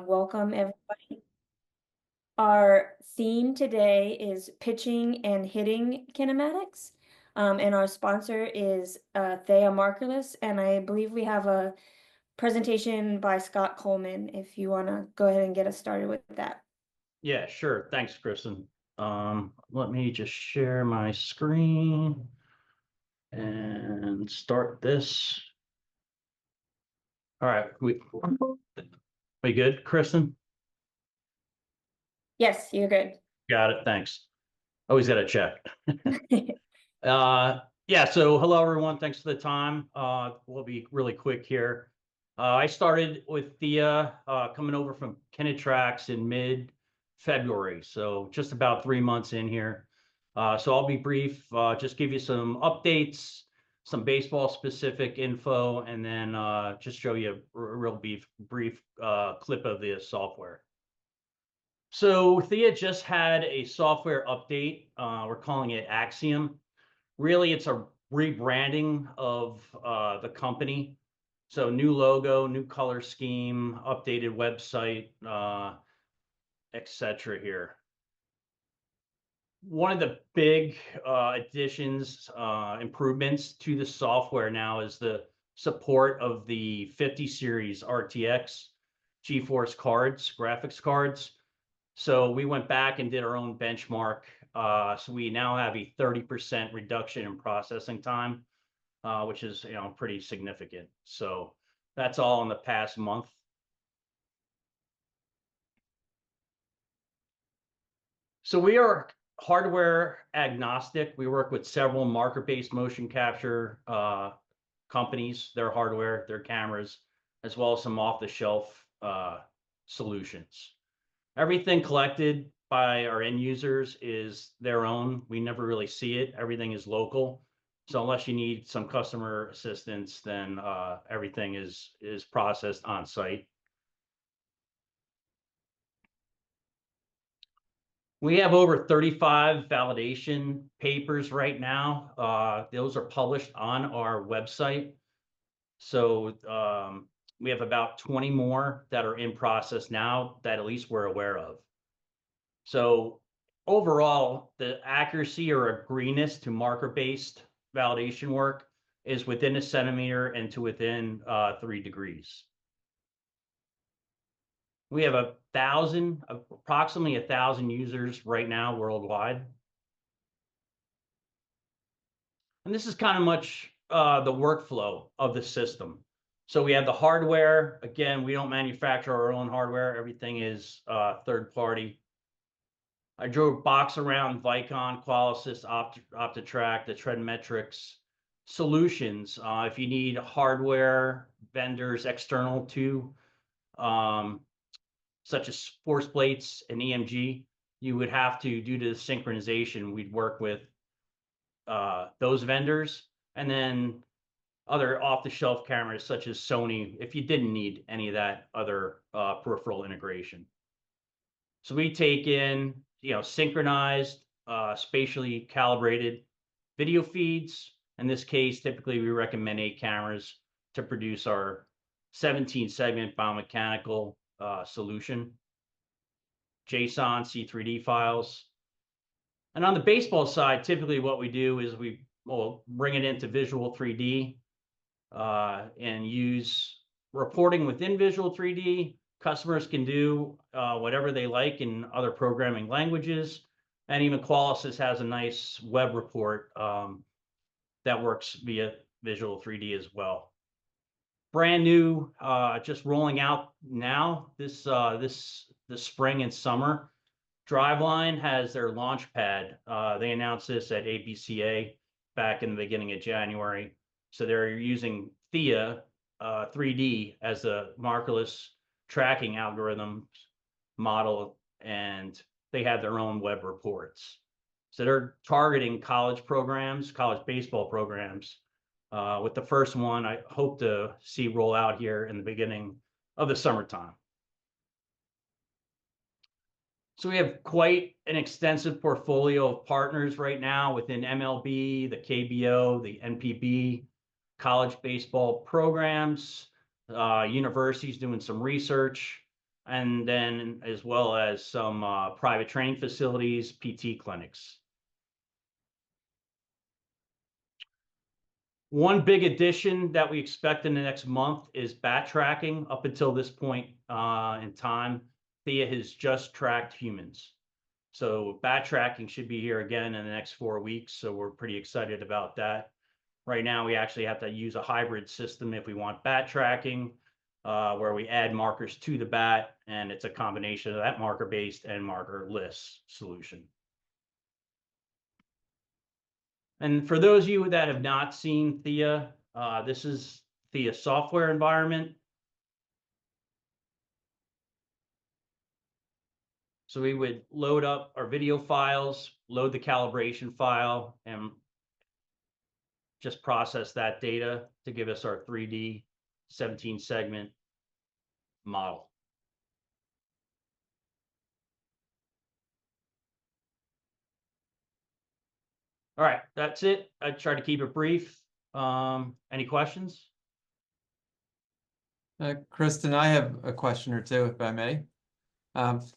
Welcome, everybody. Our theme today is pitching and hitting kinematics. And our sponsor is Thea Markulis, and I believe we have a presentation by Scott Coleman if you want to go ahead and get us started with that. Yeah, sure. Thanks, Kristen. Let me just share my screen and start this. All right, we good, Kristen? Yes, you're good. Got it. Thanks. Always got to check. Yeah, so hello everyone. Thanks for the time. We'll be really quick here. I started with Thea coming over from Kinetrax in mid-February, so just about 3 months in here. So I'll be brief, just give you some updates, some baseball specific info, and then just show you a real brief clip of the software. So Thea just had a software update. We're calling it Axiom. Really, it's a rebranding of the company. So new logo, new color scheme, updated website, etc. here. One of the big additions, improvements to the software now is the support of the 50 series RTX GeForce cards, graphics cards. So we went back and did our own benchmark. So we now have a 30% reduction in processing time, which is pretty significant. So that's all in the past month. So we are hardware agnostic. We work with several marker-based motion capture companies, their hardware, their cameras, as well as some off-the-shelf solutions. Everything collected by our end users is their own. We never really see it. Everything is local. So unless you need some customer assistance, then everything is processed on site. We have over 35 validation papers right now. Those are published on our website. So we have about 20 more that are in process now that at least we're aware of. So overall, the accuracy or agreement to marker-based validation work is within a centimeter and to within 3 degrees. We have approximately 1,000 users right now worldwide. And this is kind of much the workflow of the system. So we have the hardware. Again, we don't manufacture our own hardware. Everything is third party. I drove box around Vicon, Qualisys, OptiTrack, the Trendmetrics solutions. If you need hardware vendors external to, such as force plates and EMG, you would have to, due to the synchronization, we'd work with those vendors. And then other off-the-shelf cameras such as Sony, if you didn't need any of that other peripheral integration. So we take in synchronized, spatially calibrated video feeds. In this case, typically we recommend 8 cameras to produce our 17-segment biomechanical solution, JSON, C3D files. And on the baseball side, typically what we do is we'll bring it into Visual 3D and use reporting within Visual 3D. Customers can do whatever they like in other programming languages. And even Qualisys has a nice web report that works via Visual 3D as well. Brand new, just rolling out now this spring and summer. Driveline has their launch pad. They announced this at ABCA back in the beginning of January. So they're using Thea 3D as a markerless tracking algorithm model, and they have their own web reports. So they're targeting college programs, college baseball programs. With the first one, I hope to see roll out here in the beginning of the summertime. So we have quite an extensive portfolio of partners right now within MLB, the KBO, the NPB, college baseball programs, universities doing some research. and then as well as some private training facilities, PT clinics. One big addition that we expect in the next month is bat tracking. Up until this point in time, Thea has just tracked humans. So bat tracking should be here again in the next 4 weeks. So we're pretty excited about that. Right now, we actually have to use a hybrid system if we want bat tracking, where we add markers to the bat, and it's a combination of that marker-based and markerless solution. And for those of you that have not seen Thea, this is Thea software environment. So we would load up our video files, load the calibration file, and just process that data to give us our 3D 17 segment model. All right, that's it. I try to keep it brief. Any questions? Kristen, I have a question or two, if I may.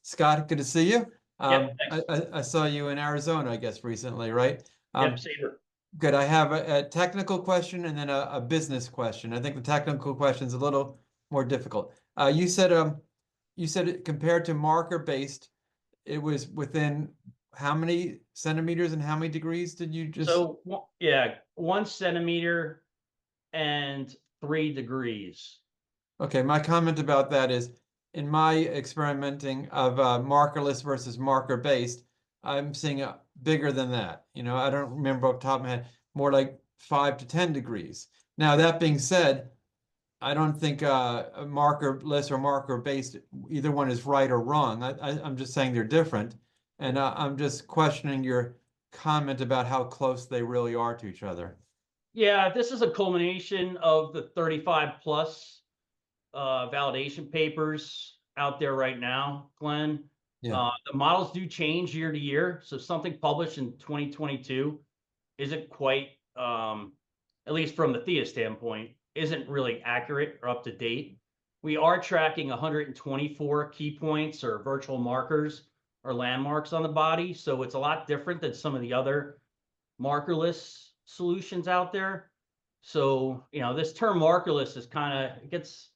Scott, good to see you. Yep, thanks. I saw you in Arizona, I guess, recently, right? Yep, Saber. Good. I have a technical question and then a business question. I think the technical question is a little more difficult. You said compared to marker-based, it was within how many centimeters and how many degrees did you just? So yeah, 1 centimeter and 3 degrees. Okay, my comment about that is, in my experimenting of markerless versus marker-based, I'm seeing a bigger than that. You know, I don't remember off the top of my head, more like 5 to 10 degrees. Now, that being said, I don't think markerless or marker-based, either one is right or wrong. I'm just saying they're different. And I'm just questioning your comment about how close they really are to each other. Yeah, this is a culmination of the 35 plus validation papers out there right now, Glenn. Yeah. The models do change year to year. So something published in 2022 isn't quite, at least from the Thea standpoint, isn't really accurate or up to date. We are tracking 124 key points or virtual markers or landmarks on the body. So it's a lot different than some of the other markerless solutions out there. So, you know, this term markerless is kind of, it's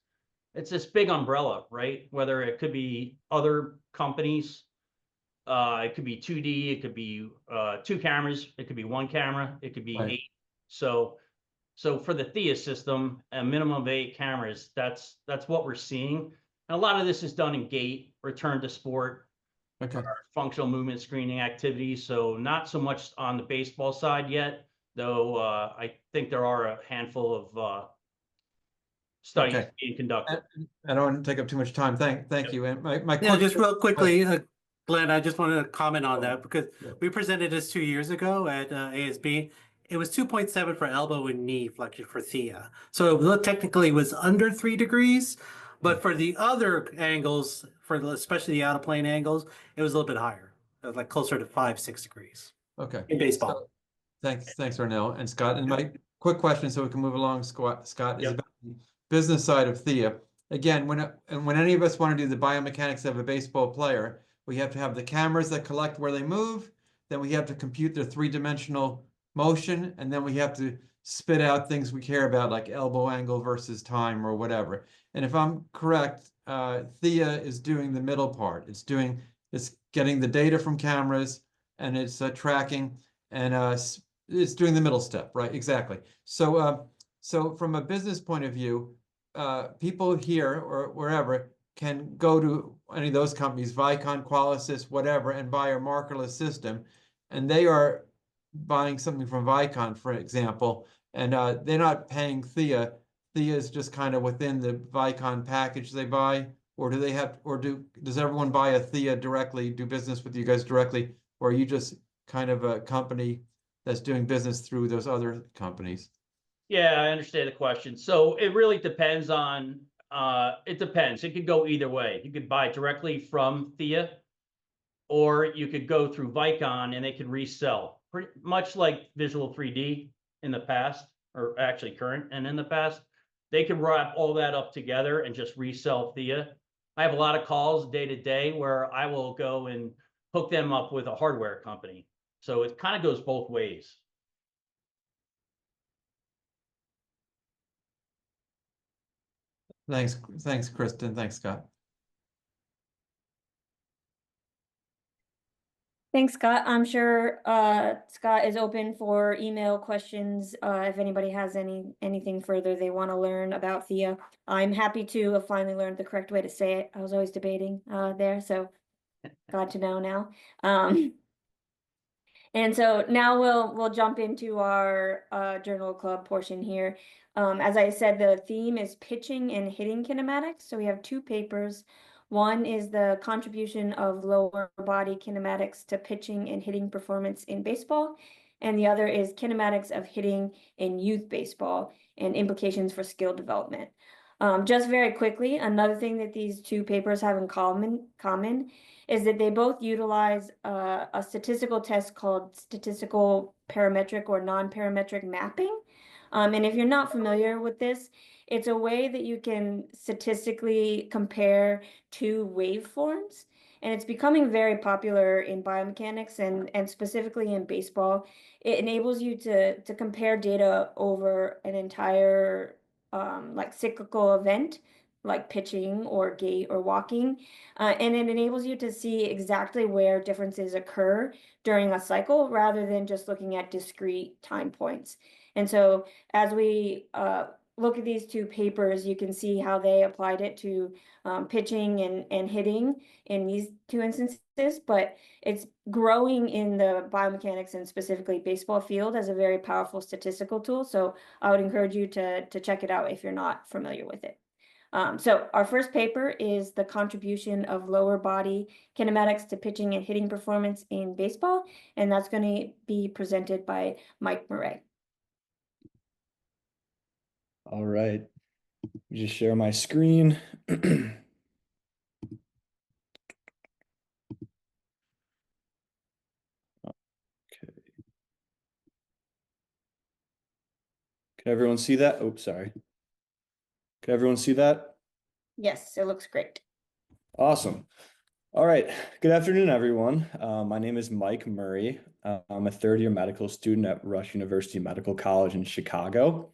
this big umbrella, right? Whether it could be other companies, it could be 2D, it could be 2 cameras, it could be 1 camera, it could be Right. 8. So for the Thea system, a minimum of 8 cameras, that's what we're seeing. And a lot of this is done in gait, return to sport, Okay. functional movement screening activities. So not so much on the baseball side yet, though I think there are a handful of studies Okay. being conducted. I don't want to take up too much time. Thank you. And my Yeah, quick, just real quickly, Glenn, I just wanted to comment on that because Yeah. we presented this 2 years ago at ASB. It was 2.7 for elbow and knee flexion for Thea. So it technically was under 3 degrees, but for the other angles, especially the out of plane angles, it was a little bit higher. It was like closer to 5, 6 degrees okay. in baseball. So, thanks, Arnell and Scott. And my quick question, so we can move along, Scott, is Yep. about the business side of Thea. Again, when any of us want to do the biomechanics of a baseball player, we have to have the cameras that collect where they move. Then we have to compute their 3-dimensional motion, and then we have to spit out things we care about, like elbow angle versus time or whatever. And if I'm correct, Thea is doing the middle part. It's getting the data from cameras, and it's tracking, and it's doing the middle step, right? Exactly. So from a business point of view, people here or wherever can go to any of those companies, Vicon, Qualisys, whatever, and buy a markerless system, and they are buying something from Vicon, for example, and they're not paying Thea. Thea is just kind of within the Vicon package they buy, or does everyone buy a Thea directly, do business with you guys directly, or are you just kind of a company that's doing business through those other companies? Yeah, I understand the question. So it really depends on, it depends. It could go either way. You could buy directly from Thea, or you could go through Vicon and they could resell. Pretty much like Visual 3D in the past, or actually current and in the past. They could wrap all that up together and just resell Thea. I have a lot of calls day to day where I will go and hook them up with a hardware company. So it kind of goes both ways. Thanks, Kristen. Thanks, Scott. Thanks, Scott. I'm sure Scott is open for email questions if anybody has anything further they want to learn about Thea. I'm happy to have finally learned the correct way to say it. I was always debating there, so glad to know now. And so now we'll jump into our journal club portion here. As I said, the theme is pitching and hitting kinematics. So we have two papers. One is the contribution of lower body kinematics to pitching and hitting performance in baseball. And the other is kinematics of hitting in youth baseball and implications for skill development. Just very quickly, another thing that these two papers have in common is that they both utilize a statistical test called statistical parametric or non-parametric mapping. And if you're not familiar with this, it's a way that you can statistically compare two waveforms. And it's becoming very popular in biomechanics and specifically in baseball. It enables you to compare data over an entire like cyclical event, like pitching or gait or walking. And it enables you to see exactly where differences occur during a cycle rather than just looking at discrete time points. And so as we look at these two papers, you can see how they applied it to pitching and hitting in these two instances, but it's growing in the biomechanics and specifically baseball field as a very powerful statistical tool. So I would encourage you to check it out if you're not familiar with it. So our first paper is the contribution of lower body kinematics to pitching and hitting performance in baseball, and that's going to be presented by Mike Murray. All right, just share my screen. Okay. Can everyone see that? Oh, sorry. Can everyone see that? Yes, it looks great. Awesome. All right. Good afternoon, everyone. My name is Mike Murray. I'm a third-year medical student at Rush University Medical College in Chicago.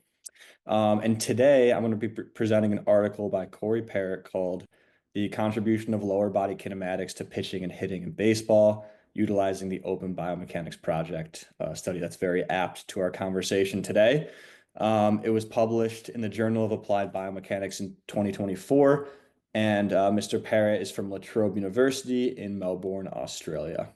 And today I'm going to be presenting an article by Kiara Barrett called "The Contribution of Lower Body Kinematics to Pitching and Hitting in Baseball, Utilizing the Open Biomechanics Project," a study that's very apt to our conversation today. It was published in the Journal of Applied Biomechanics in 2024, and Mr. Barrett is from La Trobe University in Melbourne, Australia.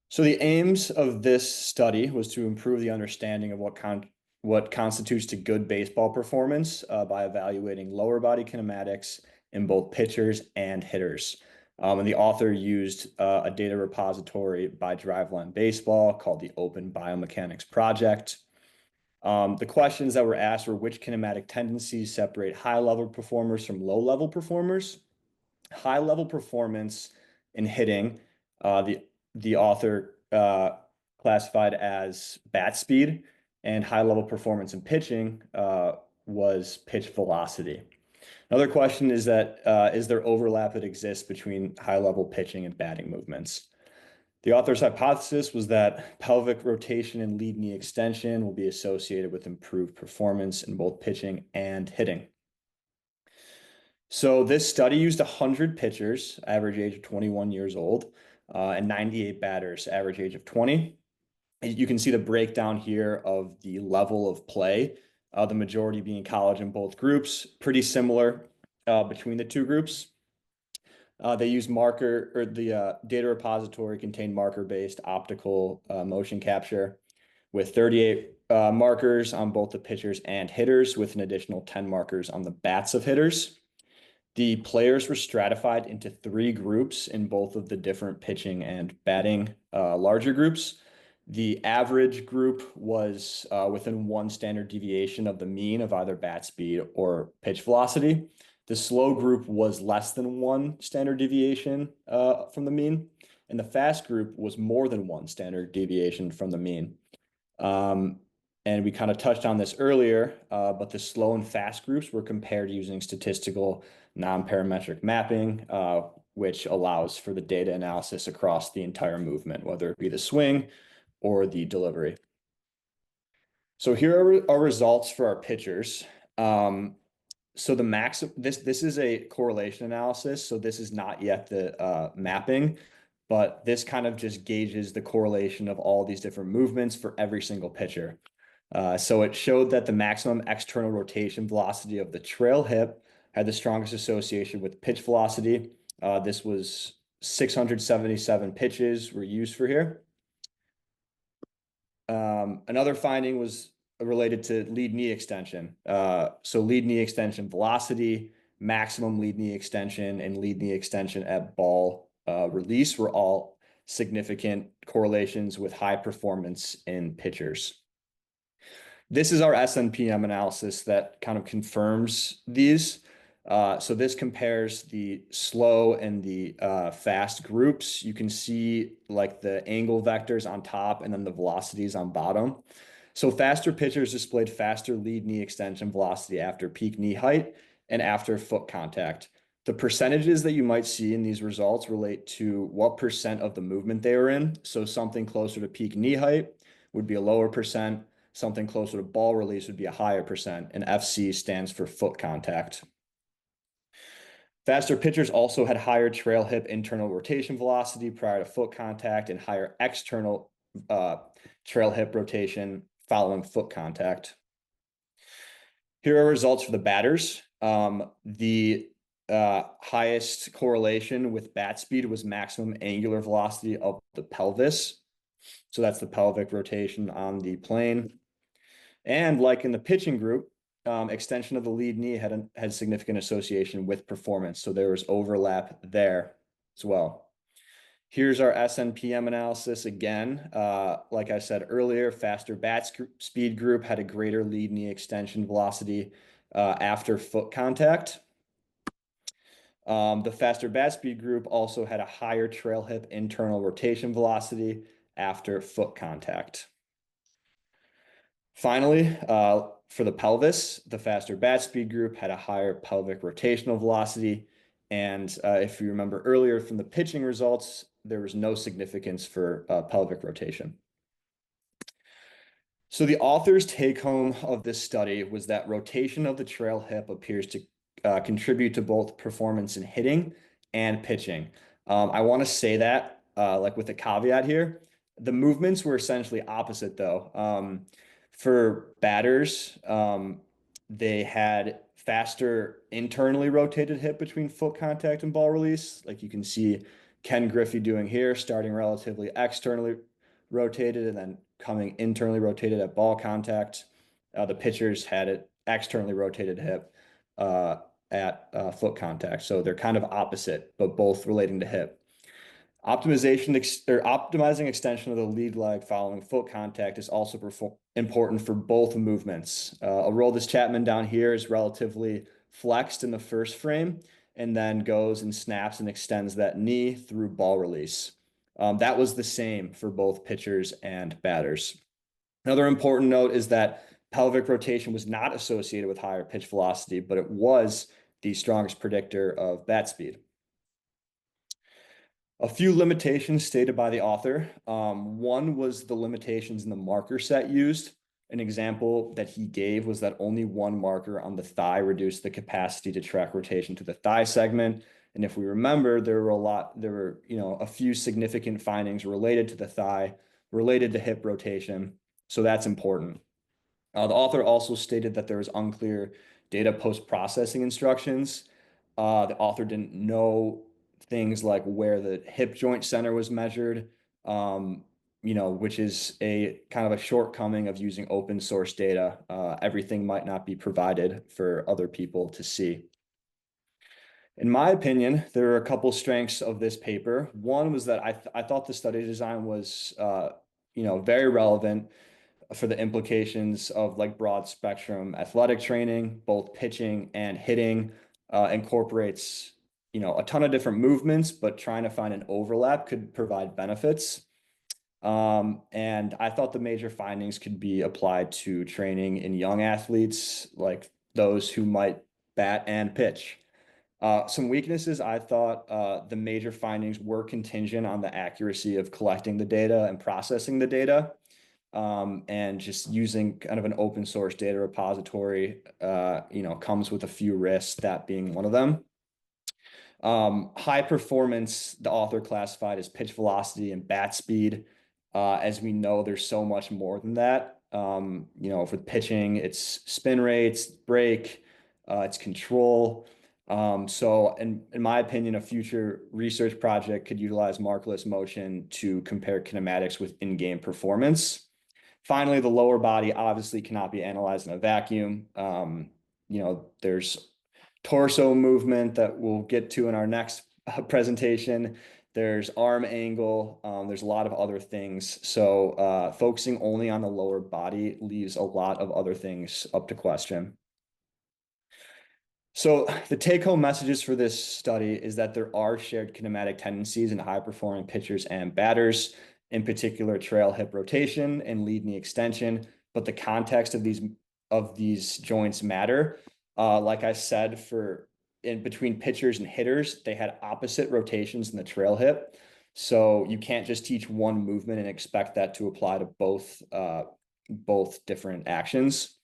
So the aims of this study was to improve the understanding of what constitutes a good baseball performance by evaluating lower body kinematics in both pitchers and hitters. And the author used a data repository by Driveline Baseball called the Open Biomechanics Project. The questions that were asked were: which kinematic tendencies separate high-level performers from low-level performers? High-level performance in hitting, the author classified as bat speed, and high-level performance in pitching was pitch velocity. Another question is that is there overlap that exists between high-level pitching and batting movements? The author's hypothesis was that pelvic rotation and lead knee extension will be associated with improved performance in both pitching and hitting. So this study used 100 pitchers, average age of 21 years old, and 98 batters, average age of 20. You can see the breakdown here of the level of play, the majority being college in both groups, pretty similar between the two groups. They used the data repository contained marker-based optical motion capture with 38 markers on both the pitchers and hitters, with an additional 10 markers on the bats of hitters. The players were stratified into 3 groups in both of the different pitching and batting larger groups. The average group was within 1 standard deviation of the mean of either bat speed or pitch velocity. The slow group was less than 1 standard deviation from the mean, and the fast group was more than 1 standard deviation from the mean. And we kind of touched on this earlier, but the slow and fast groups were compared using statistical non-parametric mapping, which allows for the data analysis across the entire movement, whether it be the swing or the delivery. So here are our results for our pitchers. So the max, this is a correlation analysis, so this is not yet the mapping, but this kind of just gauges the correlation of all these different movements for every single pitcher. So it showed that the maximum external rotation velocity of the trail hip had the strongest association with pitch velocity. This was 677 pitches were used for here. Another finding was related to lead knee extension. So lead knee extension velocity, maximum lead knee extension, and lead knee extension at ball release were all significant correlations with high performance in pitchers. This is our SNPM analysis that kind of confirms these. So this compares the slow and the fast groups. You can see like the angle vectors on top and then the velocities on bottom. So faster pitchers displayed faster lead knee extension velocity after peak knee height and after foot contact. The percentages that you might see in these results relate to what percent of the movement they were in. So something closer to peak knee height would be a lower percent. Something closer to ball release would be a higher percent, and FC stands for foot contact. Faster pitchers also had higher trail hip internal rotation velocity prior to foot contact and higher external trail hip rotation following foot contact. Here are results for the batters. The highest correlation with bat speed was maximum angular velocity of the pelvis. So that's the pelvic rotation on the plane. And like in the pitching group, extension of the lead knee had significant association with performance. So there was overlap there as well. Here's our SNPM analysis again. Like I said earlier, faster bat speed group had a greater lead knee extension velocity after foot contact. The faster bat speed group also had a higher trail hip internal rotation velocity after foot contact. Finally, for the pelvis, the faster bat speed group had a higher pelvic rotational velocity. And if you remember earlier from the pitching results, there was no significance for pelvic rotation. So the author's take home of this study was that rotation of the trail hip appears to contribute to both performance in hitting and pitching. I want to say that like with a caveat here, the movements were essentially opposite though. For batters, they had faster internally rotated hip between foot contact and ball release. Like you can see Ken Griffey doing here, starting relatively externally rotated and then coming internally rotated at ball contact. The pitchers had it externally rotated hip at foot contact. So they're kind of opposite, but both relating to hip. Optimizing extension of the lead leg following foot contact is also important for both movements. Aroldis Chapman down here is relatively flexed in the first frame and then goes and snaps and extends that knee through ball release. That was the same for both pitchers and batters. Another important note is that pelvic rotation was not associated with higher pitch velocity, but it was the strongest predictor of bat speed. A few limitations stated by the author. One was the limitations in the marker set used. An example that he gave was that only one marker on the thigh reduced the capacity to track rotation to the thigh segment. And if we remember, there were a few significant findings related to the thigh, related to hip rotation. So that's important. The author also stated that there was unclear data post-processing instructions. The author didn't know things like where the hip joint center was measured, which is a kind of a shortcoming of using open source data. Everything might not be provided for other people to see. In my opinion, there are a couple strengths of this paper. One was that I thought the study design was, very relevant for the implications of like broad spectrum athletic training, both pitching and hitting, incorporates, a ton of different movements, but trying to find an overlap could provide benefits. And I thought the major findings could be applied to training in young athletes, like those who might bat and pitch. Some weaknesses, I thought the major findings were contingent on the accuracy of collecting the data and processing the data, and just using kind of an open source data repository, comes with a few risks, that being one of them. High performance, the author classified as pitch velocity and bat speed. As we know, there's so much more than that. For pitching, it's spin rates, break, it's control. So in my opinion, a future research project could utilize markerless motion to compare kinematics with in-game performance. Finally, the lower body obviously cannot be analyzed in a vacuum. There's torso movement that we'll get to in our next presentation. There's arm angle. There's a lot of other things. So focusing only on the lower body leaves a lot of other things up to question. So the take-home messages for this study is that there are shared kinematic tendencies in high-performing pitchers and batters, in particular trail hip rotation and lead knee extension, but the context of these joints matter. Like I said, in between pitchers and hitters, they had opposite rotations in the trail hip. So you can't just teach one movement and expect that to apply to both different actions.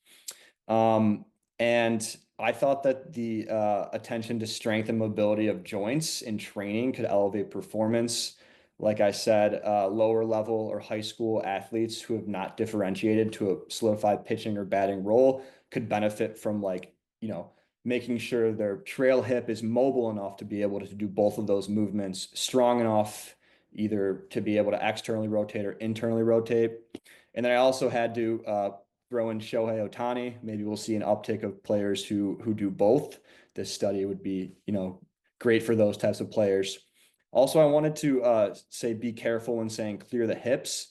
And I thought that the attention to strength and mobility of joints in training could elevate performance. Like I said, lower level or high school athletes who have not differentiated to a solidified pitching or batting role could benefit from making sure their trail hip is mobile enough to be able to do both of those movements, strong enough either to be able to externally rotate or internally rotate. And then I also had to throw in Shohei Ohtani. Maybe we'll see an uptick of players who do both. This study would be, great for those types of players. Also, I wanted to say be careful when saying clear the hips.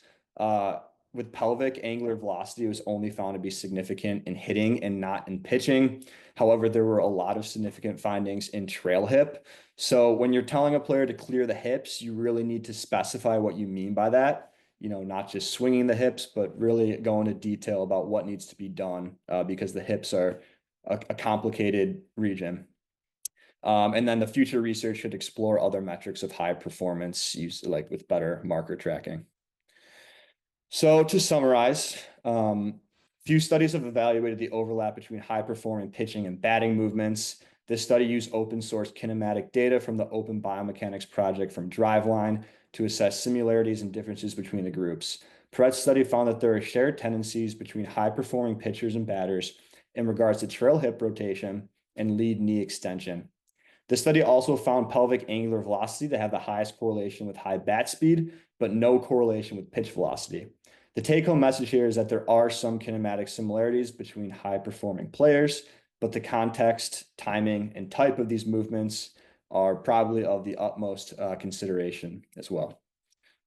With pelvic, angular velocity was only found to be significant in hitting and not in pitching. However, there were a lot of significant findings in trail hip. So when you're telling a player to clear the hips, you really need to specify what you mean by that. Not just swinging the hips, but really go into detail about what needs to be done, because the hips are a complicated region. And then the future research should explore other metrics of high performance used with better marker tracking. So to summarize, few studies have evaluated the overlap between high performing pitching and batting movements. This study used open source kinematic data from the Open Biomechanics project from Driveline to assess similarities and differences between the groups. Perrett's study found that there are shared tendencies between high performing pitchers and batters in regards to trail hip rotation and lead knee extension. The study also found pelvic angular velocity to have the highest correlation with high bat speed, but no correlation with pitch velocity. The take-home message here is that there are some kinematic similarities between high-performing players, but the context, timing, and type of these movements are probably of the utmost consideration as well.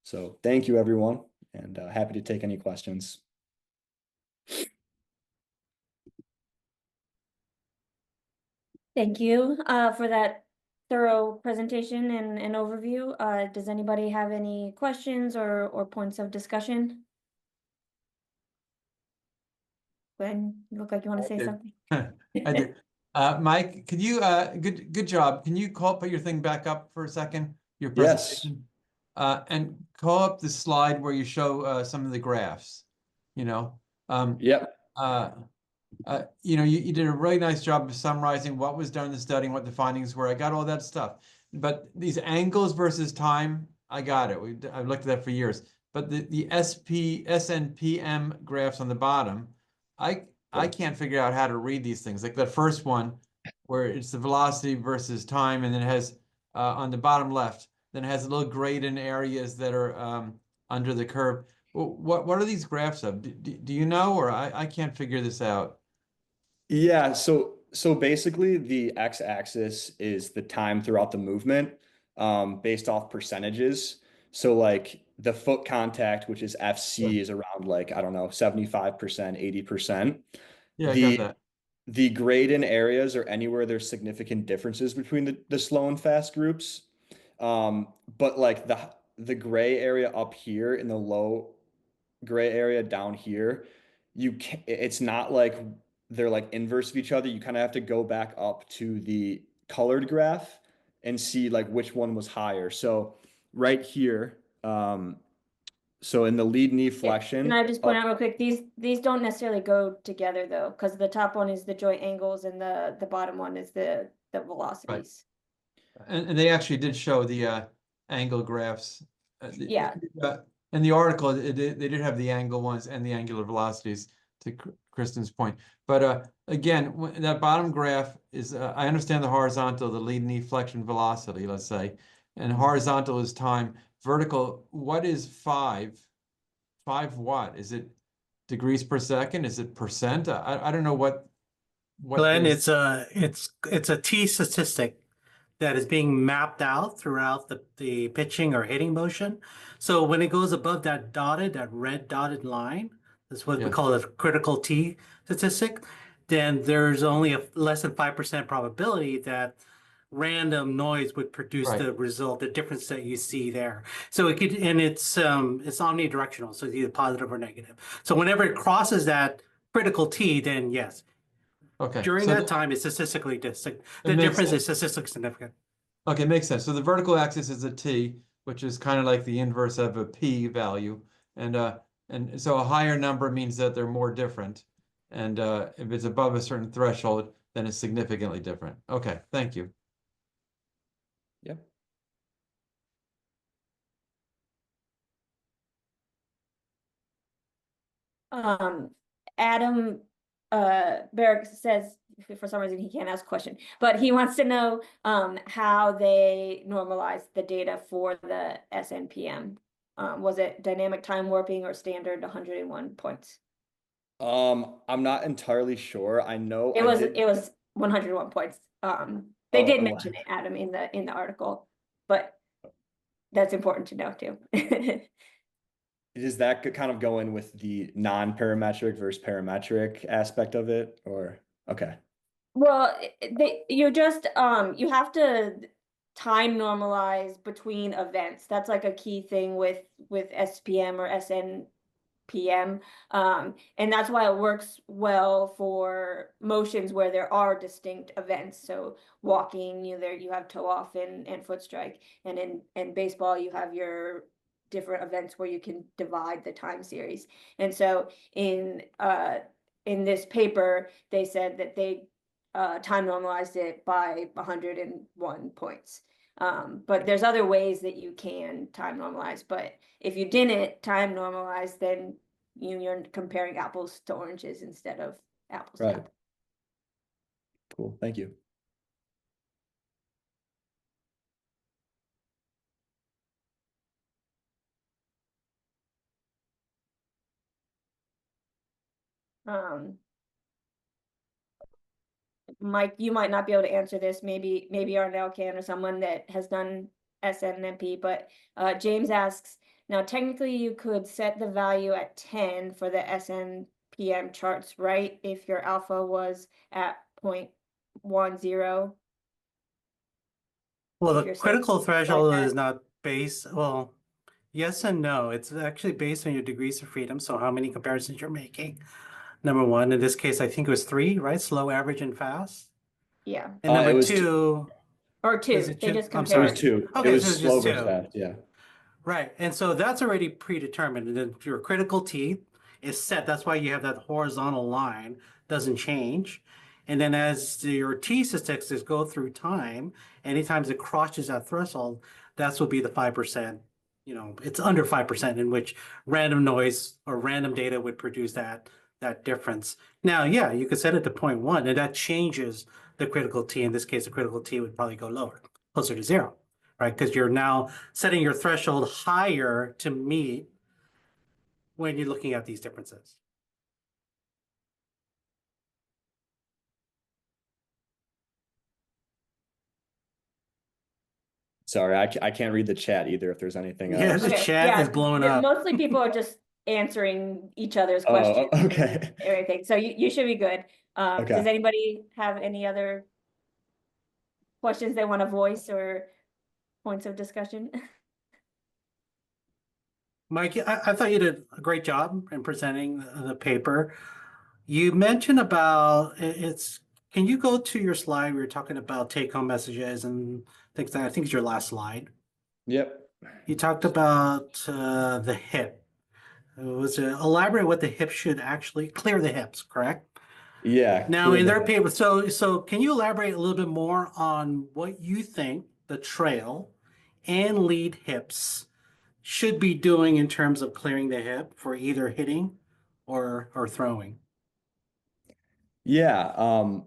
So thank you, everyone, and happy to take any questions. Thank you for that thorough presentation and overview. Does anybody have any questions or points of discussion? Glenn, you look like you want to say something. I do. Mike, could you good job. Can you put your thing back up for a second? Your presentation. Yes. And call up the slide where you show some of the graphs. Yep. You did a really nice job of summarizing what was done in the study and what the findings were. I got all that stuff. But these angles versus time, I got it. I've looked at that for years. But the SNPM graphs on the bottom, I can't figure out how to read these things. Like the first one, where it's the velocity versus time, and then it has on the bottom left, then it has a little gradient areas that are under the curve. What are these graphs of? Do you know, or I can't figure this out? Yeah, so basically the x-axis is the time throughout the movement, based off percentages. So the foot contact, which is FC, is around 75%, 80%. Yeah, I got that. The gradient areas are anywhere there's significant differences between the slow and fast groups. But the gray area up here in the low gray area down here, it's not like they're like inverse of each other. You kind of have to go back up to the colored graph and see like which one was higher. So right here, so in the lead knee Yeah, flexion, can I just point out real quick, these don't necessarily go together though, because the top one is the joint angles and the bottom one is the velocities. And they actually did show the angle graphs. Yeah. In the article, they did have the angle ones and the angular velocities, to Kristen's point. But again, that bottom graph is, I understand the horizontal, the lead knee flexion velocity, let's say, and horizontal is time. Vertical, what is 5? 5 what? Is it degrees per second? Is it percent? I don't know what Glenn, is. it's a T statistic that is being mapped out throughout the pitching or hitting motion. So when it goes above that red dotted line, that's what we Yes. call a critical T statistic, then there's only a less than 5% probability that random noise would produce Right. the result, the difference that you see there. So it could, and it's omnidirectional, so it's either positive or negative. So whenever it crosses that critical T, then yes, Okay. during So that time, it's statistically the makes difference sense. is statistically significant. Okay, makes sense. So the vertical axis is a T, which is kind of like the inverse of a P value. And so a higher number means that they're more different. And if it's above a certain threshold, then it's significantly different. Okay, thank you. yep. Adam Barrett says for some reason he can't ask a question, but he wants to know how they normalized the data for the SNPM. Was it dynamic time warping or standard 101 points? I'm not entirely sure. I know It I was did. it was 101 points. They did Oh, mention it, Adam, in the article, but that's important to know too. Does that kind of go in with the non-parametric versus parametric aspect of it, or okay? Well, you just you have to time normalize between events. That's like a key thing with SPM or SNPM. And that's why it works well for motions where there are distinct events. So walking, you have toe off and foot strike. And in baseball, you have your different events where you can divide the time series. And so in this paper, they said that they time normalized it by 101 points. But there's other ways that you can time normalize. But if you didn't time normalize, then you're comparing apples to oranges instead of apples to Right. apples. Cool. Thank you. Mike, you might not be able to answer this. Maybe Arnell can, or someone that has done SNMP. But James asks, now technically you could set the value at 10 for the SNPM charts, right? If your alpha was at 0.10. Well, If the you're critical setting threshold like is not based, well, yes and no. It's actually based on your degrees of freedom. So how many comparisons you're making. Number one, in this case, I think it was 3, right? Slow, average, and fast. Yeah. And It number was 2, Or is 2. it They 2? just I'm It compare. was sorry. 2. It Okay, so was it's slow just versus 2. fast. Yeah. Right. And so that's already predetermined. And then your critical T is set. That's why you have that horizontal line, doesn't change. And then as your T statistics go through time, anytime it crosses that threshold, that's will be the 5%. You know, it's under 5% in which random noise or random data would produce that difference. Now, yeah, you could set it to 0.1, and that changes the critical T. In this case, the critical T would probably go lower, closer to 0. Right? Because you're now setting your threshold higher to meet when you're looking at these differences. Sorry, I can't read the chat either if there's anything Yeah, else. the Okay, chat yeah, is blowing up. mostly people are just answering each other's Oh, questions. okay. And everything. So you should be good. Does Okay. anybody have any other questions they want to voice or points of discussion? Mike, I thought you did a great job in presenting the paper. You mentioned about it's. Can you go to your slide? We were talking about take-home messages and things. I think it's your last slide. Yep. You talked about the hip. Was elaborate what the hip should actually clear the hips, correct? Yeah, Now, clear in the their hip. paper, so can you elaborate a little bit more on what you think the trail and lead hips should be doing in terms of clearing the hip for either hitting or throwing? Yeah.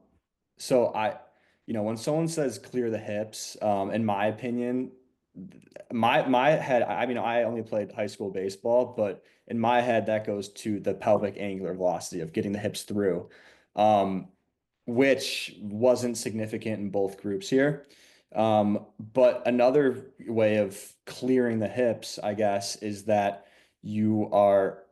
So when someone says clear the hips, in my opinion, my head, I mean, I only played high school baseball, but in my head, that goes to the pelvic angular velocity of getting the hips through, um, which wasn't significant in both groups here. But another way of clearing the hips, I guess, is that you are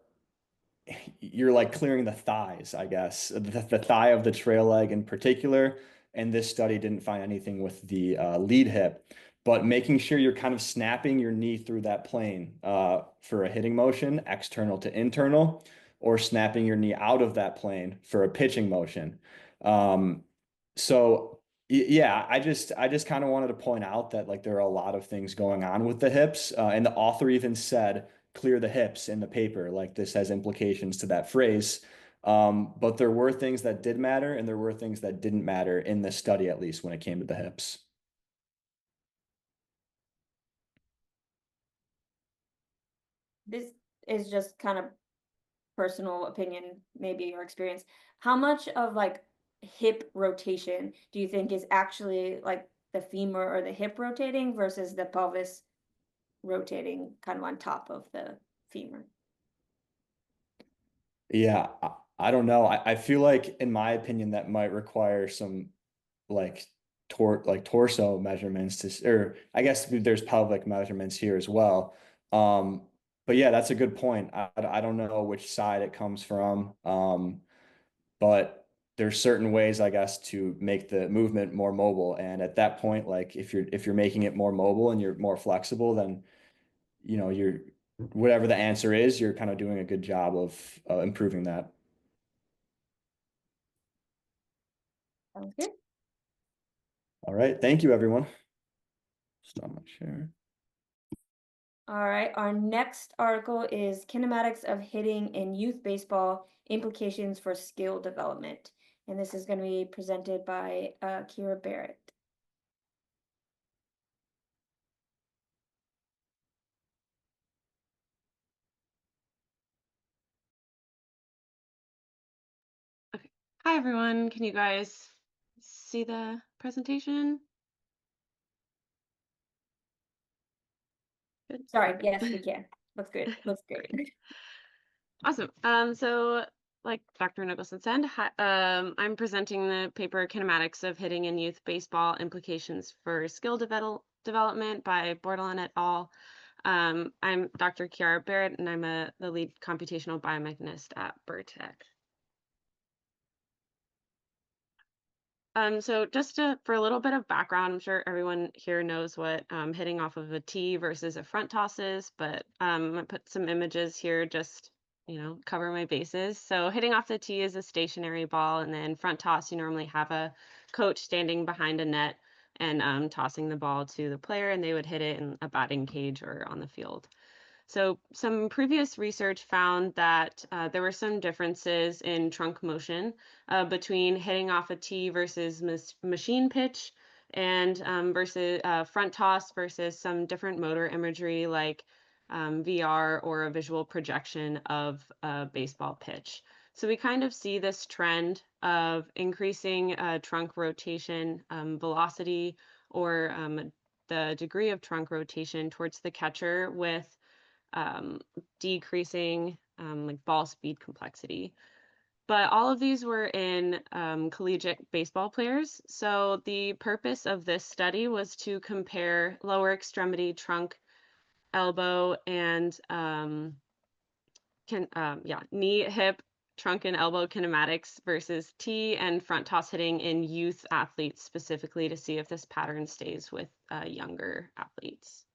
you're like clearing the thighs, I guess, the thigh of the trail leg in particular. And this study didn't find anything with the lead hip, but making sure you're kind of snapping your knee through that plane for a hitting motion, external to internal, or snapping your knee out of that plane for a pitching motion. Um, yeah, I just kind of wanted to point out that like there are a lot of things going on with the hips, and the author even said clear the hips in the paper. Like this has implications to that phrase. But there were things that did matter, and there were things that didn't matter in this study, at least when it came to the hips. This is just kind of personal opinion, maybe your experience. How much of like hip rotation do you think is actually like the femur or the hip rotating versus the pelvis rotating kind of on top of the femur? Yeah, I don't know. I feel like, in my opinion, that might require some like torso measurements or I guess there's pelvic measurements here as well. But yeah, that's a good point. I don't know which side it comes from. But there's certain ways, I guess, to make the movement more mobile. And at that point, like if you're making it more mobile and you're more flexible, then you're whatever the answer is, you're kind of doing a good job of improving that. Sounds good. All right. Thank you, everyone. Stop my share. All right, our next article is kinematics of hitting in youth baseball, implications for skill development. And this is going to be presented by Kiara Barrett. Okay. Hi, everyone. Can you guys see the presentation? Good. Sorry, Okay. yes, we can. Looks good. Looks great. Awesome. So like Dr. Nicholson said, I'm presenting the paper Kinematics of Hitting in Youth Baseball, Implications for Skill Development by Bordelon et al. I'm Dr. Kiara Barrett, and I'm the lead computational biomechanist at Bertec. So just for a little bit of background, I'm sure everyone here knows what hitting off of a tee versus a front toss is, but I'm gonna put some images here just, cover my bases. So hitting off the tee is a stationary ball, and then front toss, you normally have a coach standing behind a net and tossing the ball to the player, and they would hit it in a batting cage or on the field. So some previous research found that there were some differences in trunk motion between hitting off a tee versus machine pitch and versus front toss versus some different motor imagery like VR or a visual projection of a baseball pitch. So we kind of see this trend of increasing trunk rotation velocity or the degree of trunk rotation towards the catcher with decreasing like ball speed complexity. But all of these were in collegiate baseball players. So the purpose of this study was to compare lower extremity trunk, elbow, and knee, hip, trunk, and elbow kinematics versus tee and front toss hitting in youth athletes specifically to see if this pattern stays with younger athletes.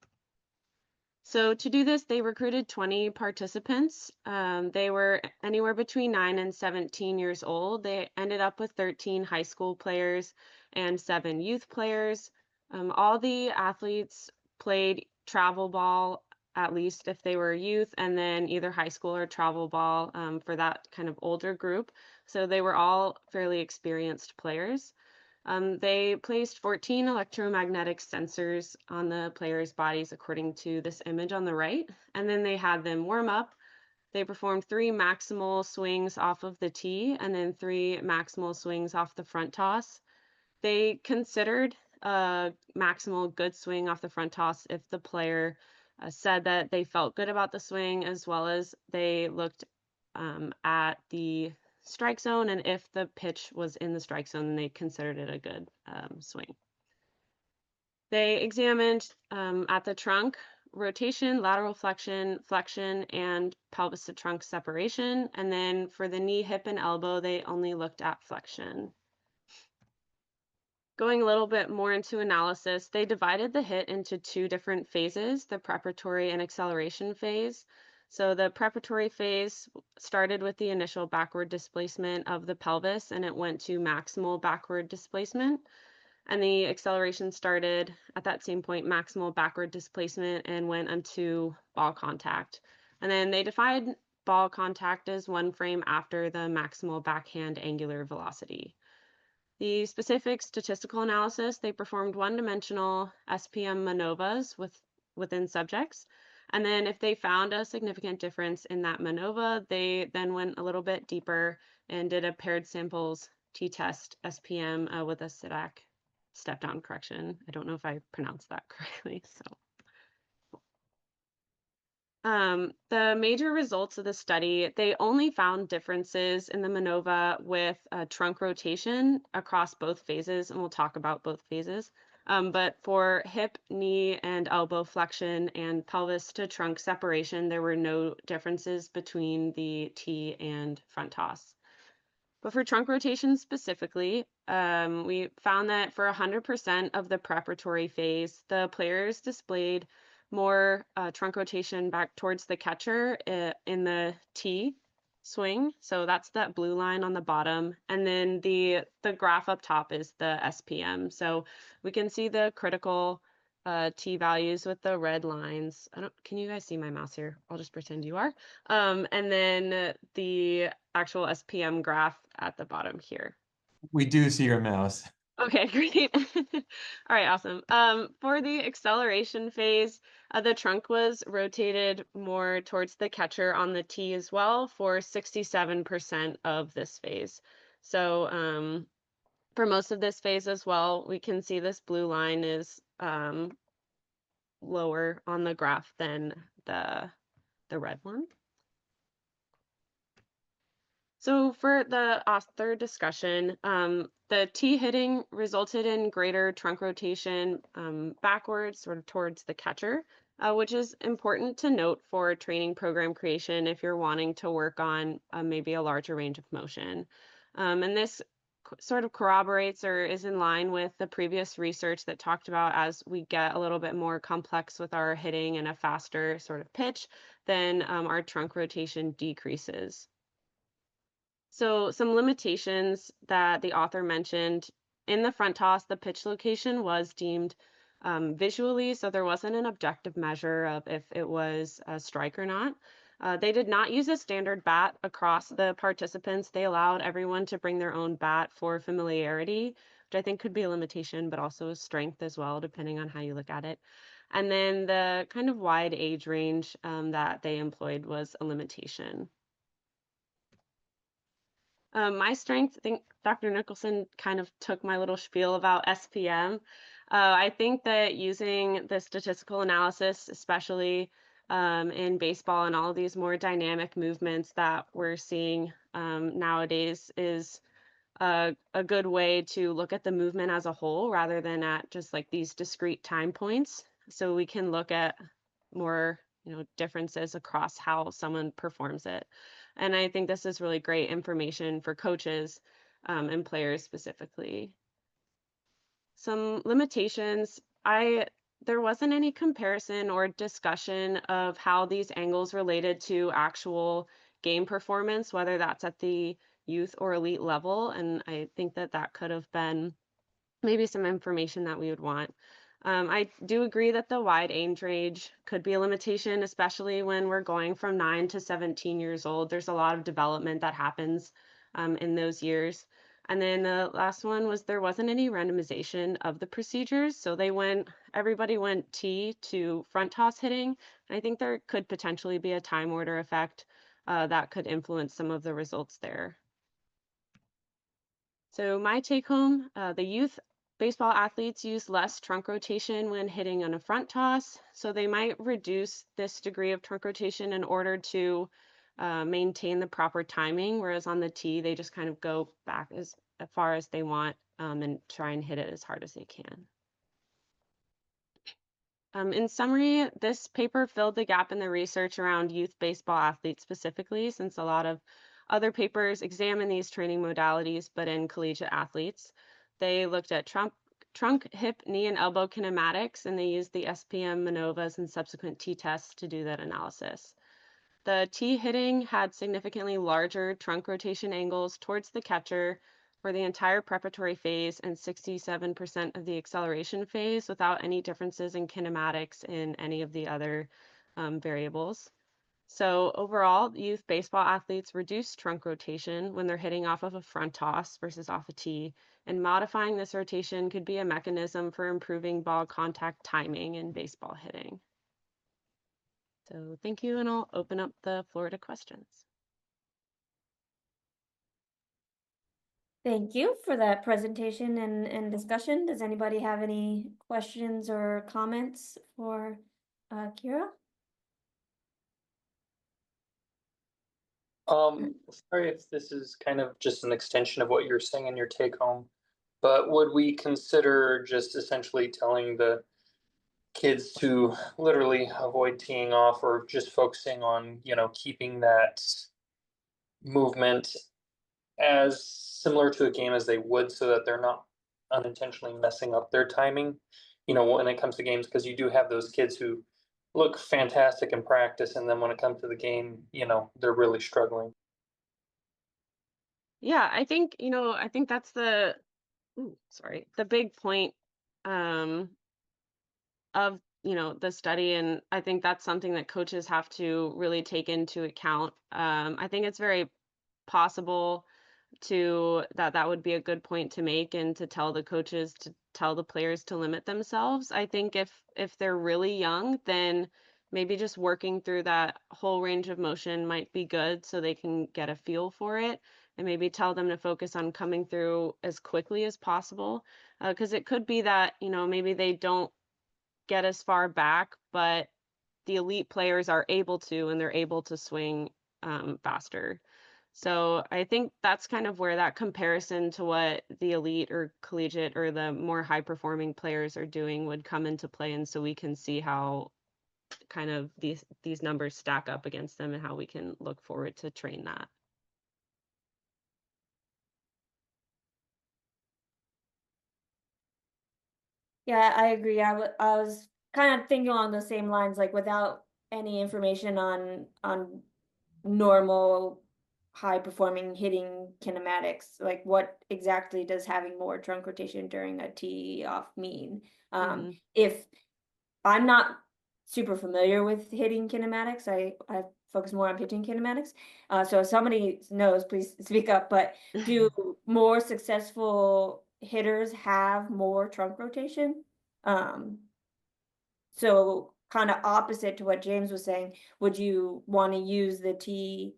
So to do this, they recruited 20 participants. They were anywhere between 9 and 17 years old. They ended up with 13 high school players and 7 youth players. All the athletes played travel ball, at least if they were youth, and then either high school or travel ball for that kind of older group. So they were all fairly experienced players. They placed 14 electromagnetic sensors on the players' bodies according to this image on the right, and then they had them warm up. They performed 3 maximal swings off of the tee and then 3 maximal swings off the front toss. They considered a maximal good swing off the front toss if the player said that they felt good about the swing, as well as they looked at the strike zone, and if the pitch was in the strike zone, then they considered it a good swing. They examined at the trunk rotation, lateral flexion, flexion, and pelvis to trunk separation. And then for the knee, hip, and elbow, they only looked at flexion. Going a little bit more into analysis, they divided the hit into 2 different phases, the preparatory and acceleration phase. So the preparatory phase started with the initial backward displacement of the pelvis, and it went to maximal backward displacement. And the acceleration started at that same point, maximal backward displacement, and went into ball contact. And then they defined ball contact as 1 frame after the maximal backhand angular velocity. The specific statistical analysis, they performed 1-dimensional SPM MANOVAs within subjects. And then if they found a significant difference in that MANOVA, they then went a little bit deeper and did a paired samples t-test SPM with a SIDAC step-down correction. I don't know if I pronounced that correctly, so. The major results of the study, they only found differences in the MANOVA with trunk rotation across both phases, and we'll talk about both phases. But for hip, knee, and elbow flexion and pelvis to trunk separation, there were no differences between the T and front toss. But for trunk rotation specifically, we found that for 100% of the preparatory phase, the players displayed more trunk rotation back towards the catcher in the T swing. So that's that blue line on the bottom. And then the graph up top is the SPM. So we can see the critical T values with the red lines. Can you guys see my mouse here? I'll just pretend you are. And then the actual SPM graph at the bottom here. We do see your mouse. Okay, great. All right, awesome. For the acceleration phase, the trunk was rotated more towards the catcher on the tee as well for 67% of this phase. So for most of this phase as well, we can see this blue line is lower on the graph than the red one. So for the author discussion, the tee hitting resulted in greater trunk rotation backwards, sort of towards the catcher, which is important to note for training program creation if you're wanting to work on maybe a larger range of motion. And this sort of corroborates or is in line with the previous research that talked about as we get a little bit more complex with our hitting and a faster sort of pitch, then our trunk rotation decreases. So some limitations that the author mentioned in the front toss, the pitch location was deemed visually, so there wasn't an objective measure of if it was a strike or not. They did not use a standard bat across the participants. They allowed everyone to bring their own bat for familiarity, which I think could be a limitation, but also a strength as well, depending on how you look at it. And then the kind of wide age range that they employed was a limitation. My strength, I think Dr. Nicholson kind of took my little spiel about SPM. I think that using the statistical analysis, especially in baseball and all of these more dynamic movements that we're seeing nowadays, is a good way to look at the movement as a whole rather than at just like these discrete time points. So we can look at more, differences across how someone performs it. And I think this is really great information for coaches and players specifically. Some limitations. I there wasn't any comparison or discussion of how these angles related to actual game performance, whether that's at the youth or elite level. And I think that that could have been maybe some information that we would want. I do agree that the wide age range could be a limitation, especially when we're going from 9 to 17 years old. There's a lot of development that happens in those years. And then the last one was there wasn't any randomization of the procedures. So everybody went T to front toss hitting. And I think there could potentially be a time order effect that could influence some of the results there. So my take home, the youth baseball athletes use less trunk rotation when hitting on a front toss. So they might reduce this degree of trunk rotation in order to maintain the proper timing. Whereas on the tee, they just kind of go back as far as they want and try and hit it as hard as they can. In summary, this paper filled the gap in the research around youth baseball athletes specifically, since a lot of other papers examine these training modalities, but in collegiate athletes. They looked at trunk, hip, knee, and elbow kinematics, and they used the SPM, MANOVAs, and subsequent t-tests to do that analysis. The tee hitting had significantly larger trunk rotation angles towards the catcher for the entire preparatory phase and 67% of the acceleration phase without any differences in kinematics in any of the other variables. So overall, youth baseball athletes reduce trunk rotation when they're hitting off of a front toss versus off a tee, and modifying this rotation could be a mechanism for improving ball contact timing in baseball hitting. So thank you, and I'll open up the floor to questions. Thank you for that presentation and discussion. Does anybody have any questions or comments for Kiara? Sorry if this is kind of just an extension of what you're saying in your take home, but would we consider just essentially telling the kids to literally avoid teeing off or just focusing on, keeping that movement as similar to a game as they would so that they're not unintentionally messing up their timing, when it comes to games, because you do have those kids who look fantastic in practice and then when it comes to the game, they're really struggling. Yeah, I think, that's the big point of, the study. And I think that's something that coaches have to really take into account. I think it's very possible that would be a good point to make, and to tell the coaches to tell the players to limit themselves. I think if they're really young, then maybe just working through that whole range of motion might be good so they can get a feel for it, and maybe tell them to focus on coming through as quickly as possible, because it could be that maybe they don't get as far back, but the elite players are able to, and they're able to swing faster. So I think that's kind of where that comparison to what the elite or collegiate or the more high performing players are doing would come into play. And so we can see how kind of these numbers stack up against them and how we can look forward to train that. Yeah, I agree. I was kind of thinking along those same lines, like without any information on normal high performing hitting kinematics, like what exactly does having more trunk rotation during a tee off mean? If I'm not super familiar with hitting kinematics, I focus more on pitching kinematics. So if somebody knows, please speak up. But do more successful hitters have more trunk rotation? So kind of opposite to what James was saying, would you want to use the tee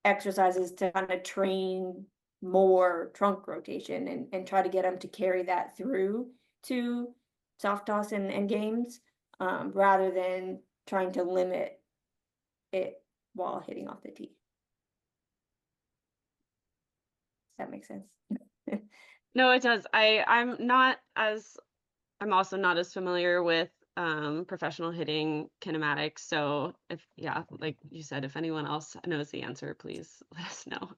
exercises to kind of train more trunk rotation and try to get them to carry that through to soft toss and games, rather than trying to limit it while hitting off the tee? Does that make sense? No, it does. I'm also not as familiar with professional hitting kinematics. So like you said, if anyone else knows the answer, please let us know.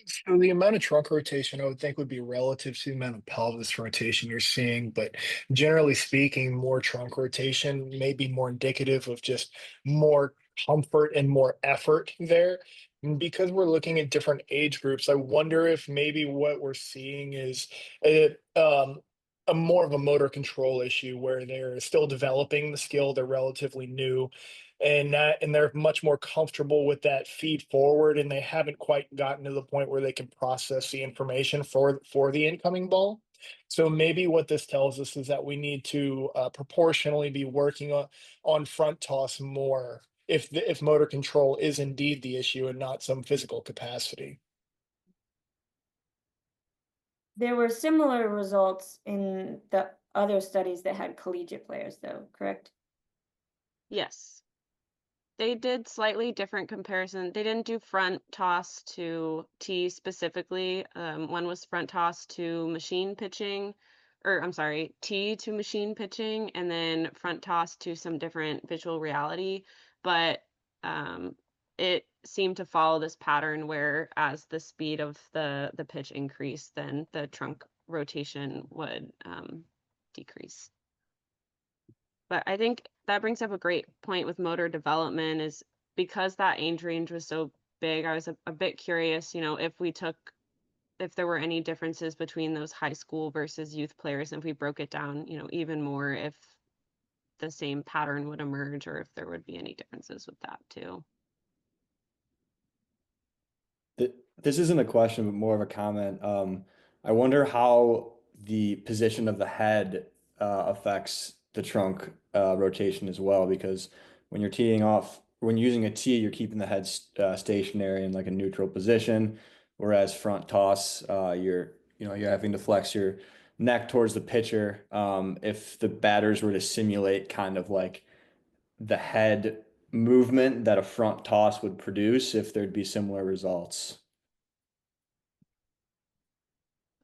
So the amount of trunk rotation I would think would be relative to the amount of pelvis rotation you're seeing, but generally speaking, more trunk rotation may be more indicative of just more comfort and more effort there. And because we're looking at different age groups, I wonder if maybe what we're seeing is a more of a motor control issue where they're still developing the skill, they're relatively new, and they're much more comfortable with that feed forward, and they haven't quite gotten to the point where they can process the information for the incoming ball. So maybe what this tells us is that we need to proportionally be working on front toss more if motor control is indeed the issue and not some physical capacity. There were similar results in the other studies that had collegiate players, though, correct? Yes. They did slightly different comparison. They didn't do front toss to tee specifically. One was front toss to machine pitching, or I'm sorry, tee to machine pitching, and then front toss to some different visual reality. But it seemed to follow this pattern where as the speed of the pitch increased, then the trunk rotation would decrease. But I think that brings up a great point with motor development is because that age range was so big, I was a bit curious, if there were any differences between those high school versus youth players, and if we broke it down, even more, if the same pattern would emerge or if there would be any differences with that too. This isn't a question, but more of a comment. I wonder how the position of the head affects the trunk rotation as well, because when you're teeing off, when using a tee, you're keeping the head stationary in like a neutral position, whereas front toss, you're having to flex your neck towards the pitcher. If the batters were to simulate kind of like the head movement that a front toss would produce, if there'd be similar results.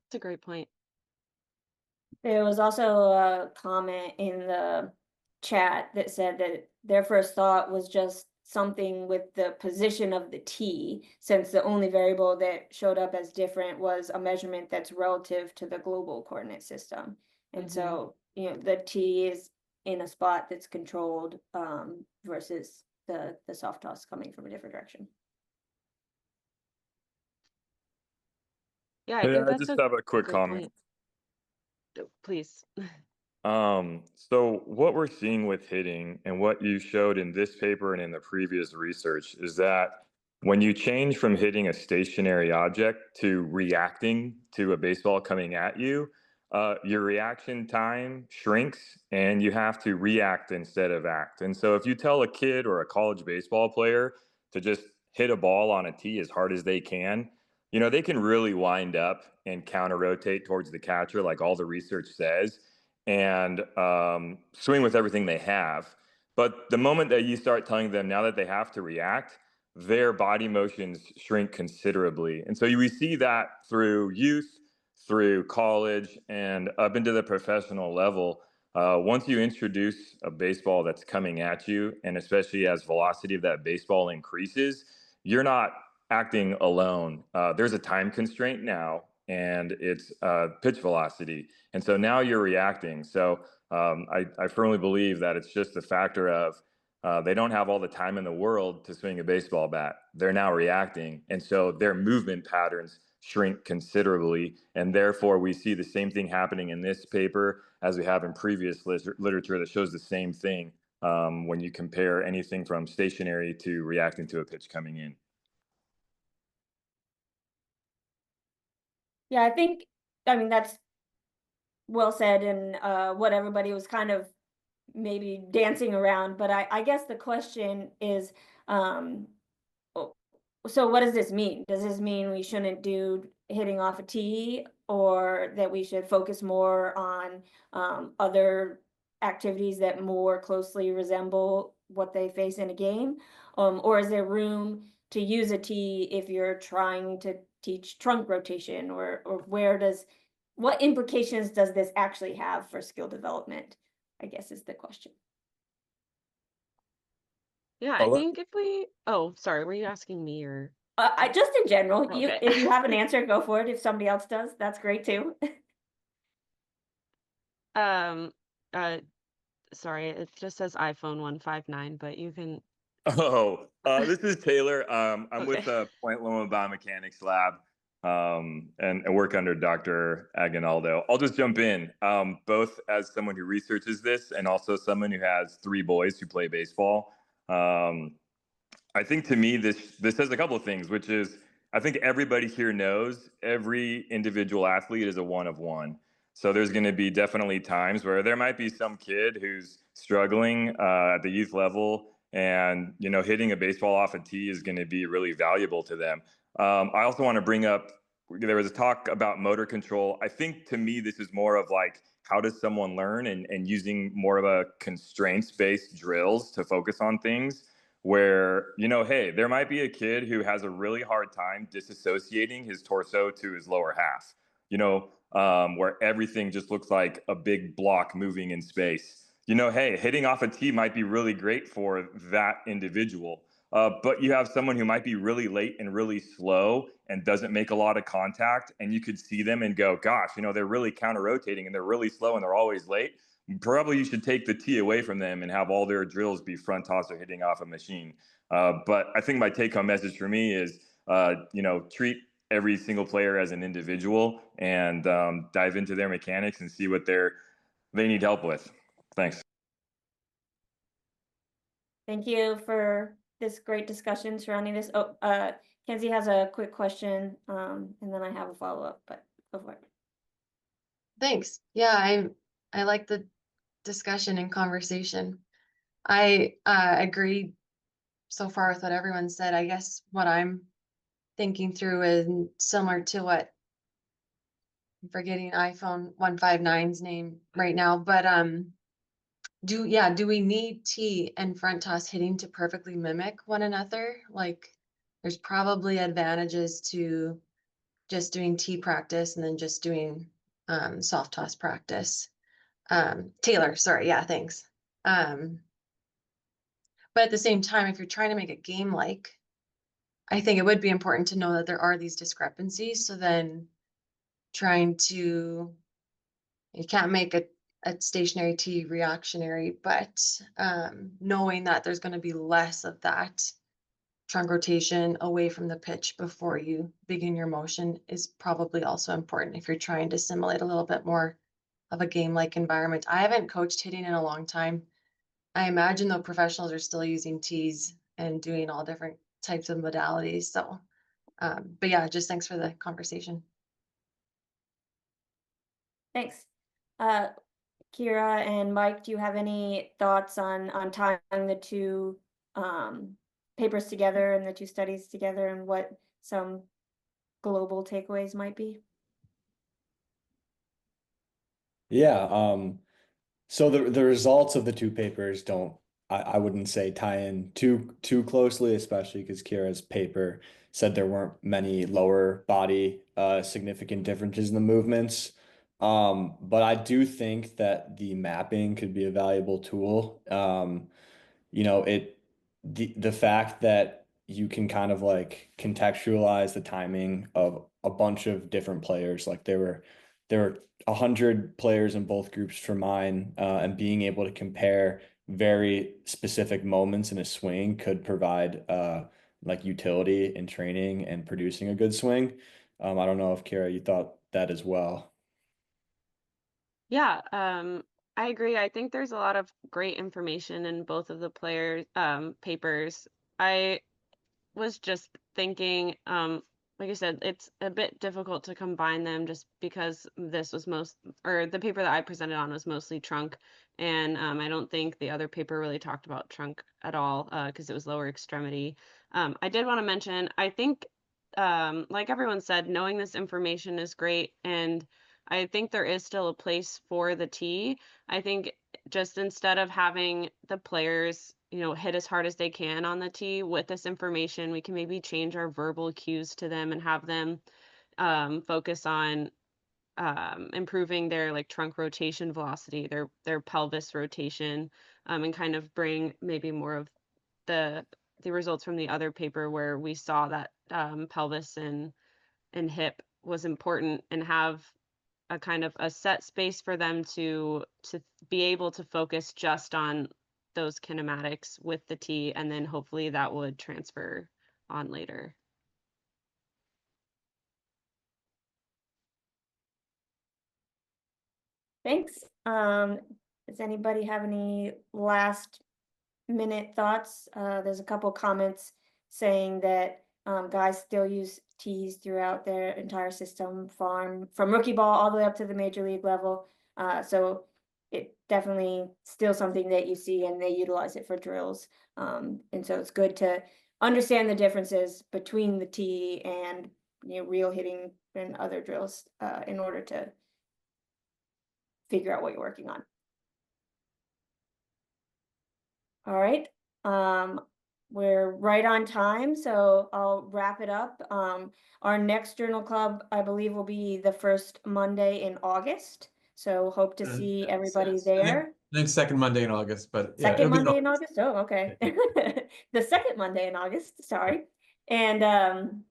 That's a great point. There was also a comment in the chat that said that their first thought was just something with the position of the tee, since the only variable that showed up as different was a measurement that's relative to the global coordinate system. And so, the tee is in a spot that's controlled versus the soft toss coming from a different direction. Yeah, I Hey, think I that's just a have a quick great comment. point. Please. So what we're seeing with hitting and what you showed in this paper and in the previous research is that when you change from hitting a stationary object to reacting to a baseball coming at you, your reaction time shrinks and you have to react instead of act. And so if you tell a kid or a college baseball player to just hit a ball on a tee as hard as they can, they can really wind up and counter rotate towards the catcher, like all the research says, and swing with everything they have. But the moment that you start telling them now that they have to react, their body motions shrink considerably. And so we see that through youth, through college, and up into the professional level. Once you introduce a baseball that's coming at you, and especially as velocity of that baseball increases, you're not acting alone. There's a time constraint now, and it's pitch velocity. And so now you're reacting. So I firmly believe that it's just a factor of they don't have all the time in the world to swing a baseball bat. They're now reacting. And so their movement patterns shrink considerably. And therefore, we see the same thing happening in this paper as we have in previous literature that shows the same thing when you compare anything from stationary to reacting to a pitch coming in. Yeah, I mean, that's well said, and what everybody was kind of maybe dancing around, but I guess the question is, so what does this mean? Does this mean we shouldn't do hitting off a tee, or that we should focus more on other activities that more closely resemble what they face in a game? Or is there room to use a tee if you're trying to teach trunk rotation, or what implications does this actually have for skill development, I guess is the question. Yeah, I think if we, oh, sorry, were you asking me or? I just in general, Okay. if you have an answer, go for it. If somebody else does, that's great too. Um, sorry, it just says iPhone 159, but you can. Oh, this is Taylor. I'm with Okay. the Point Loma Biomechanics Lab, and work under Dr. Aguinaldo. I'll just jump in, both as someone who researches this and also someone who has 3 boys who play baseball. I think to me this says a couple of things, which is I think everybody here knows every individual athlete is a one of one. So there's going to be definitely times where there might be some kid who's struggling at the youth level, and hitting a baseball off a tee is going to be really valuable to them. I also want to bring up there was a talk about motor control. I think to me this is more of like how does someone learn and using more of a constraints based drills to focus on things where, hey, there might be a kid who has a really hard time disassociating his torso to his lower half, where everything just looks like a big block moving in space. Hey, hitting off a tee might be really great for that individual. But you have someone who might be really late and really slow and doesn't make a lot of contact, and you could see them and go, gosh, they're really counter rotating and they're really slow and they're always late. Probably you should take the tee away from them and have all their drills be front toss or hitting off a machine. But I think my take home message for me is, treat every single player as an individual and dive into their mechanics and see what they need help with. Thanks. Thank you for this great discussion surrounding this. Oh, Kenzie has a quick question, and then I have a follow-up, but go for it. Thanks. Yeah, I like the discussion and conversation. I agree so far with what everyone said. I guess what I'm thinking through is similar to what I'm forgetting iPhone 159's name right now, but do we need tee and front toss hitting to perfectly mimic one another? Like there's probably advantages to just doing tee practice and then just doing soft toss practice. Taylor, sorry, yeah, thanks. But at the same time, if you're trying to make a game like, I think it would be important to know that there are these discrepancies. So then you can't make a stationary tee reactionary, but knowing that there's going to be less of that trunk rotation away from the pitch before you begin your motion is probably also important if you're trying to simulate a little bit more of a game-like environment. I haven't coached hitting in a long time. I imagine though professionals are still using tees and doing all different types of modalities. So, but yeah, just thanks for the conversation. Thanks. Kiara and Mike, do you have any thoughts on tying the two papers together and the two studies together and what some global takeaways might be? Yeah. So the results of the 2 papers don't, I wouldn't say tie in too closely, especially because Kiara's paper said there weren't many lower body significant differences in the movements. But I do think that the mapping could be a valuable tool. The fact that you can kind of like contextualize the timing of a bunch of different players, like there were 100 players in both groups for mine, and being able to compare very specific moments in a swing could provide like utility in training and producing a good swing. I don't know if Kiara, you thought that as well. Yeah, I agree. I think there's a lot of great information in both of the players' papers. I was just thinking, like I said, it's a bit difficult to combine them just because this was the paper that I presented on was mostly trunk, and I don't think the other paper really talked about trunk at all because it was lower extremity. I did want to mention, I think, like everyone said, knowing this information is great, and I think there is still a place for the tee. I think just instead of having the players hit as hard as they can on the tee with this information, we can maybe change our verbal cues to them and have them focus on improving their like trunk rotation velocity, their pelvis rotation, and kind of bring maybe more of the the results from the other paper where we saw that pelvis and hip was important, and have a kind of a set space for them to be able to focus just on those kinematics with the T, and then hopefully that would transfer on later. Thanks. Does anybody have any last minute thoughts? There's a couple comments saying that guys still use tees throughout their entire system, from rookie ball all the way up to the major league level. So it definitely still something that you see, and they utilize it for drills. And so it's good to understand the differences between the tee and real hitting and other drills in order to figure out what you're working on. All right. We're right on time, so I'll wrap it up. Our next journal club, I believe, will be the first Monday in August. So hope to see everybody there. I think second Monday in August, but yeah, Second it'll be Monday in August? Oh, okay. The second Monday in August, sorry. And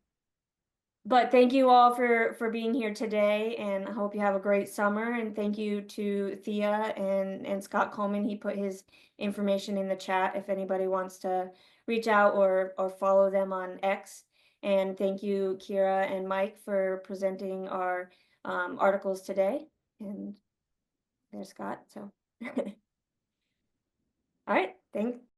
but thank you all for being here today, and I hope you have a great summer. And thank you to Thea and Scott Coleman. He put his information in the chat if anybody wants to reach out or follow them on X. And thank you, Kiara and Mike, for presenting our articles today. And there's Scott. So all right, thanks.